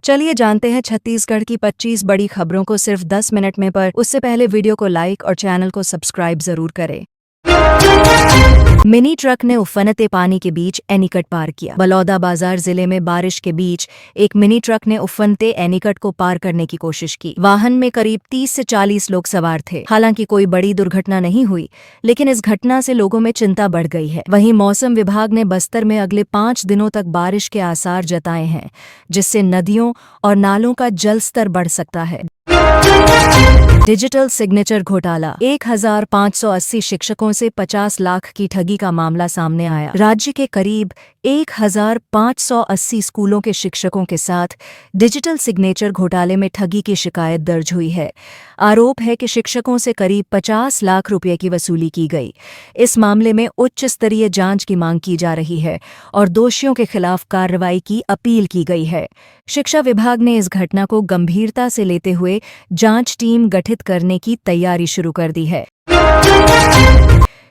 चलिए जानते हैं छत्तीसगढ़ की 25 बड़ी खबरों को सिर्फ 10 मिनट में। पर उससे पहले वीडियो को लाइक और चैनल को सब्सक्राइब जरूर करें। मिनी ट्रक ने उफनते पानी के बीच एनीकट पार किया। बलौदाबाजार जिले में बारिश के बीच एक मिनी ट्रक ने उफनते एनीकट को पार करने की कोशिश की। वाहन में करीब 30 से 40 लोग सवार थे। हालांकि कोई बड़ी दुर्घटना नहीं हुई, लेकिन इस घटना से लोगों में चिंता बढ़ गई है। वहीं मौसम विभाग ने बस्तर में अगले 5 दिनों तक बारिश के आसार जताए हैं, जिससे नदियों और नालों का जलस्तर बढ़ सकता है। डिजिटल सिग्नेचर घोटाला। 1580 शिक्षकों से 50 लाख की ठगी का मामला सामने आया। राज्य के करीब 1580 स्कूलों के शिक्षकों के साथ डिजिटल सिग्नेचर घोटाले में ठगी की शिकायत दर्ज हुई है। आरोप है कि शिक्षकों से करीब 50 लाख रुपए की वसूली की गई। इस मामले में उच्च स्तरीय जांच की मांग की जा रही है और दोषियों के खिलाफ कार्रवाई की अपील की गई है। शिक्षा विभाग ने इस घटना को गंभीरता से लेते हुए जांच टीम गठित करने की तैयारी शुरू कर दी है।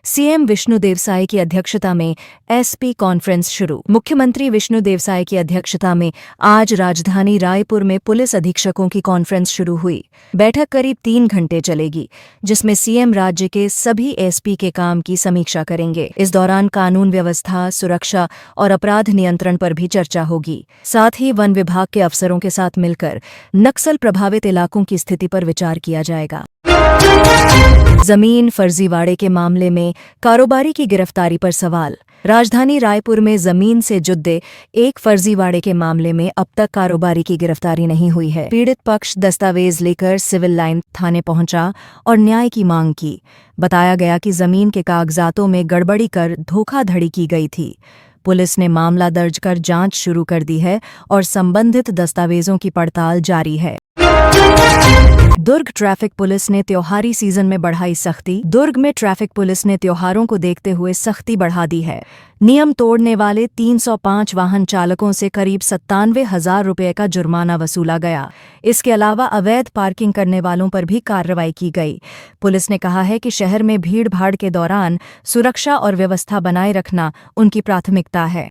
सीएम विष्णुदेव साय की अध्यक्षता में एसपी कॉन्फ्रेंस शुरू। मुख्यमंत्री विष्णुदेव साय की अध्यक्षता में आज राजधानी रायपुर में पुलिस अधीक्षकों की कॉन्फ्रेंस शुरू हुई। बैठक करीब 3 घंटे चलेगी, जिसमें सीएम राज्य के सभी एसपी के काम की समीक्षा करेंगे। इस दौरान कानून व्यवस्था, सुरक्षा और अपराध नियंत्रण पर भी चर्चा होगी। साथ ही वन विभाग के अफसरों के साथ मिलकर नक्सल प्रभावित इलाकों की स्थिति पर विचार किया जाएगा। जमीन फर्जीवाड़े के मामले में कारोबारी की गिरफ्तारी पर सवाल। राजधानी रायपुर में जमीन से जुड़े एक फर्जीवाड़े के मामले में अब तक कारोबारी की गिरफ्तारी नहीं हुई है। पीड़ित पक्ष दस्तावेज लेकर सिविल लाइन थाने पहुंचा और न्याय की मांग की। बताया गया कि जमीन के कागजातों में गड़बड़ी कर धोखाधड़ी की गई थी। पुलिस ने मामला दर्ज कर जांच शुरू कर दी है और संबंधित दस्तावेजों की पड़ताल जारी है। दुर्ग ट्रैफिक पुलिस ने त्योहारी सीजन में बढ़ाई सख्ती। दुर्ग में ट्रैफिक पुलिस ने त्योहारों को देखते हुए सख्ती बढ़ा दी है। नियम तोड़ने वाले 305 वाहन चालकों से करीब 97,000 रुपये का जुर्माना वसूला गया। इसके अलावा अवैध पार्किंग करने वालों पर भी कार्रवाई की गई। पुलिस ने कहा है कि शहर में भीड़ भाड़ के दौरान सुरक्षा और व्यवस्था बनाए रखना उनकी प्राथमिकता है।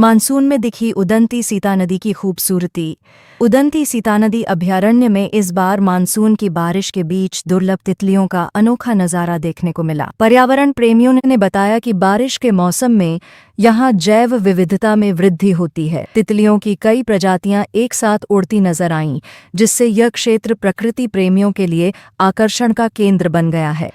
मानसून में दिखी उदंती सीता नदी की खूबसूरती। उदंती सीता नदी अभयारण्य में इस बार मानसून की बारिश के बीच दुर्लभ तितलियों का अनोखा नजारा देखने को मिला। पर्यावरण प्रेमियों ने बताया कि बारिश के मौसम में यहाँ जैव विविधता में वृद्धि होती है। तितलियों की कई प्रजातियां एक साथ उड़ती नजर आईं, जिससे यह क्षेत्र प्रकृति प्रेमियों के लिए आकर्षण का केंद्र बन गया है।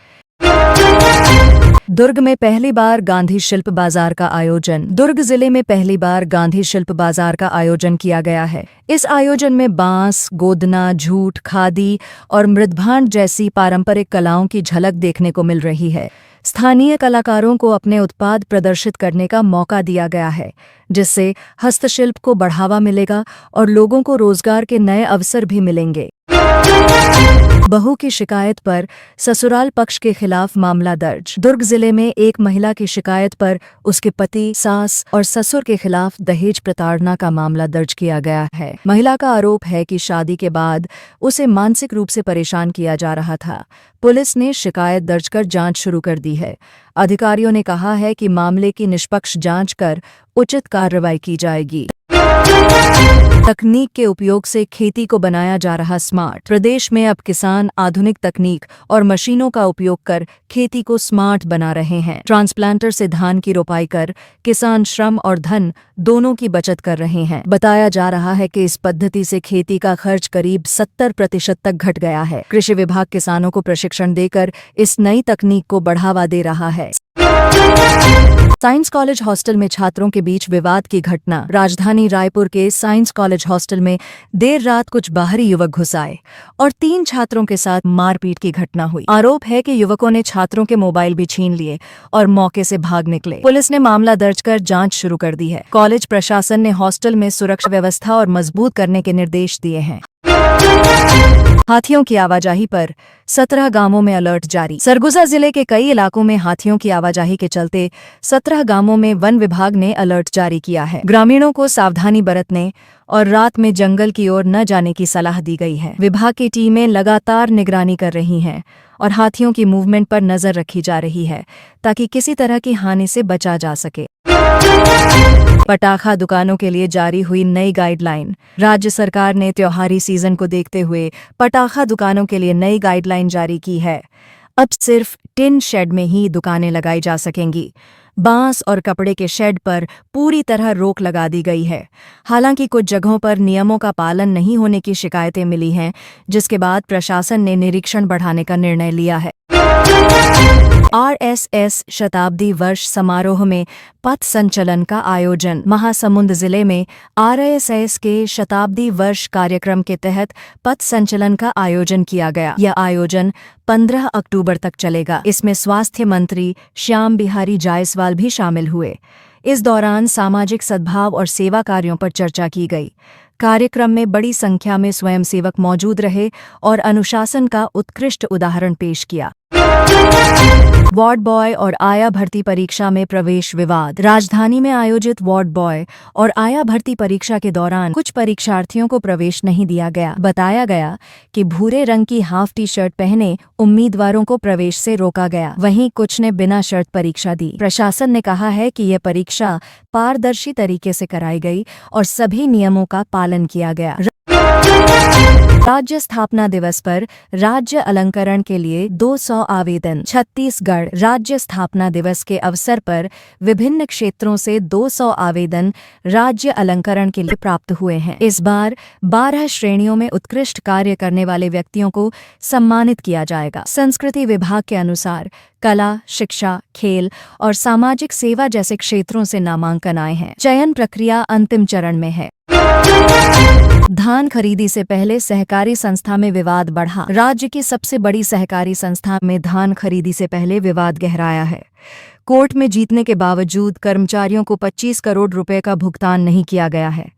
दुर्ग में पहली बार गांधी शिल्प बाजार का आयोजन। दुर्ग जिले में पहली बार गांधी शिल्प बाजार का आयोजन किया गया है। इस आयोजन में बांस, गोदना, जूट, खादी और मृदभांड जैसी पारंपरिक कलाओं की झलक देखने को मिल रही है। स्थानीय कलाकारों को अपने उत्पाद प्रदर्शित करने का मौका दिया गया है, जिससे हस्तशिल्प को बढ़ावा मिलेगा और लोगों को रोजगार के नए अवसर भी मिलेंगे। बहू की शिकायत पर ससुराल पक्ष के खिलाफ मामला दर्ज। दुर्ग जिले में एक महिला की शिकायत पर उसके पति, सास और ससुर के खिलाफ दहेज प्रताड़ना का मामला दर्ज किया गया है। महिला का आरोप है कि शादी के बाद उसे मानसिक रूप से परेशान किया जा रहा था। पुलिस ने शिकायत दर्ज कर जांच शुरू कर दी है। अधिकारियों ने कहा है कि मामले की निष्पक्ष जांच कर उचित कार्रवाई की जाएगी। तकनीक के उपयोग से खेती को बनाया जा रहा स्मार्ट। प्रदेश में अब किसान आधुनिक तकनीक और मशीनों का उपयोग कर खेती को स्मार्ट बना रहे हैं। ट्रांसप्लांटर से धान की रोपाई कर किसान श्रम और धन दोनों की बचत कर रहे हैं। बताया जा रहा है कि इस पद्धति से खेती का खर्च करीब 70% तक घट गया है। कृषि विभाग किसानों को प्रशिक्षण देकर इस नई तकनीक को बढ़ावा दे रहा है। साइंस कॉलेज हॉस्टल में छात्रों के बीच विवाद की घटना। राजधानी रायपुर के साइंस कॉलेज हॉस्टल में देर रात कुछ बाहरी युवक घुस आए और 3 छात्रों के साथ मारपीट की घटना हुई। आरोप है कि युवकों ने छात्रों के मोबाइल भी छीन लिए और मौके से भाग निकले। पुलिस ने मामला दर्ज कर जांच शुरू कर दी है। कॉलेज प्रशासन ने हॉस्टल में सुरक्षा व्यवस्था और मजबूत करने के निर्देश दिए हैं। हाथियों की आवाजाही पर 17 गांवों में अलर्ट जारी। सरगुजा जिले के कई इलाकों में हाथियों की आवाजाही के चलते 17 गांवों में वन विभाग ने अलर्ट जारी किया है। ग्रामीणों को सावधानी बरतने और रात में जंगल की ओर न जाने की सलाह दी गई है। विभाग की टीमें लगातार निगरानी कर रही हैं और हाथियों की मूवमेंट पर नजर रखी जा रही है ताकि किसी तरह की हानि से बचा जा सके। पटाखा दुकानों के लिए जारी हुई नई गाइडलाइन। राज्य सरकार ने त्योहारी सीजन को देखते हुए पटाखा दुकानों के लिए नई गाइडलाइन जारी की है। अब सिर्फ टिन शेड में ही दुकानें लगाई जा सकेंगी। बांस और कपड़े के शेड पर पूरी तरह रोक लगा दी गई है। हालांकि कुछ जगहों पर नियमों का पालन नहीं होने की शिकायतें मिली हैं, जिसके बाद प्रशासन ने निरीक्षण बढ़ाने का निर्णय लिया है। आरएसएस शताब्दी वर्ष समारोह में पथ संचलन का आयोजन। महासमुंद जिले में आरएसएस के शताब्दी वर्ष कार्यक्रम के तहत पथ संचलन का आयोजन किया गया। यह आयोजन 15 अक्टूबर तक चलेगा। इसमें स्वास्थ्य मंत्री श्याम बिहारी जायसवाल भी शामिल हुए। इस दौरान सामाजिक सद्भाव और सेवा कार्यों पर चर्चा की गई। कार्यक्रम में बड़ी संख्या में स्वयंसेवक मौजूद रहे और अनुशासन का उत्कृष्ट उदाहरण पेश किया। वार्ड बॉय और आया भर्ती परीक्षा में प्रवेश विवाद। राजधानी में आयोजित वार्ड बॉय और आया भर्ती परीक्षा के दौरान कुछ परीक्षार्थियों को प्रवेश नहीं दिया गया। बताया गया कि भूरे रंग की हाफ टी शर्ट पहने उम्मीदवारों को प्रवेश से रोका गया। वहीं कुछ ने बिना शर्त परीक्षा दी। प्रशासन ने कहा है कि यह परीक्षा पारदर्शी तरीके से कराई गई और सभी नियमों का पालन किया गया। राज्य स्थापना दिवस पर राज्य अलंकरण के लिए 200 आवेदन। छत्तीसगढ़ राज्य स्थापना दिवस के अवसर पर विभिन्न क्षेत्रों से 200 आवेदन राज्य अलंकरण के लिए प्राप्त हुए हैं। इस बार 12 श्रेणियों में उत्कृष्ट कार्य करने वाले व्यक्तियों को सम्मानित किया जाएगा। संस्कृति विभाग के अनुसार कला, शिक्षा, खेल और सामाजिक सेवा जैसे क्षेत्रों से नामांकन आए हैं। चयन प्रक्रिया अंतिम चरण में है। धान खरीदी से पहले सहकारी संस्था में विवाद बढ़ा। राज्य की सबसे बड़ी सहकारी संस्था में धान खरीदी से पहले विवाद गहराया है। कोर्ट में जीतने के बावजूद कर्मचारियों को 25 करोड़ रुपए का भुगतान नहीं किया गया है।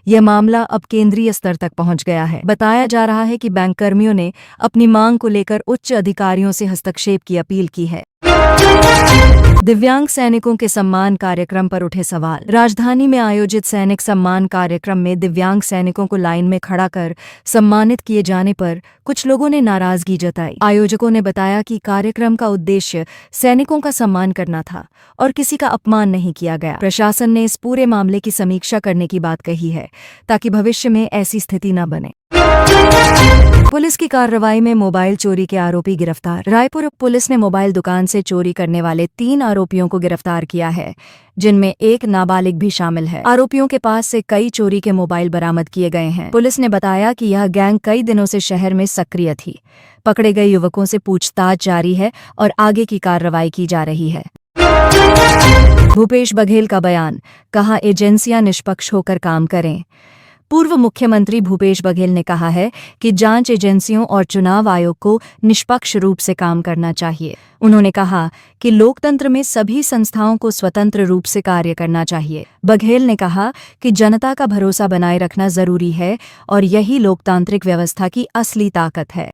यह मामला अब केंद्रीय स्तर तक पहुंच गया है। बताया जा रहा है कि बैंक कर्मियों ने अपनी मांग को लेकर उच्च अधिकारियों से हस्तक्षेप की अपील की है। दिव्यांग सैनिकों के सम्मान कार्यक्रम पर उठे सवाल। राजधानी में आयोजित सैनिक सम्मान कार्यक्रम में दिव्यांग सैनिकों को लाइन में खड़ा कर सम्मानित किए जाने पर कुछ लोगों ने नाराजगी जताई। आयोजकों ने बताया कि कार्यक्रम का उद्देश्य सैनिकों का सम्मान करना था और किसी का अपमान नहीं किया गया। प्रशासन ने इस पूरे मामले की समीक्षा करने की बात कही है ताकि भविष्य में ऐसी स्थिति न बने। पुलिस की कार्रवाई में मोबाइल चोरी के आरोपी गिरफ्तार। रायपुर पुलिस ने मोबाइल दुकान से चोरी करने वाले 3 आरोपियों को गिरफ्तार किया है, जिनमें एक नाबालिग भी शामिल है। आरोपियों के पास से कई चोरी के मोबाइल बरामद किए गए हैं। पुलिस ने बताया कि यह गैंग कई दिनों से शहर में सक्रिय थी। पकड़े गए युवकों से पूछताछ जारी है और आगे की कार्रवाई की जा रही है। भूपेश बघेल का बयान, कहा एजेंसियां निष्पक्ष होकर काम करें। पूर्व मुख्यमंत्री भूपेश बघेल ने कहा है कि जांच एजेंसियों और चुनाव आयोग को निष्पक्ष रूप से काम करना चाहिए। उन्होंने कहा कि लोकतंत्र में सभी संस्थाओं को स्वतंत्र रूप से कार्य करना चाहिए। बघेल ने कहा कि जनता का भरोसा बनाए रखना जरूरी है और यही लोकतांत्रिक व्यवस्था की असली ताकत है।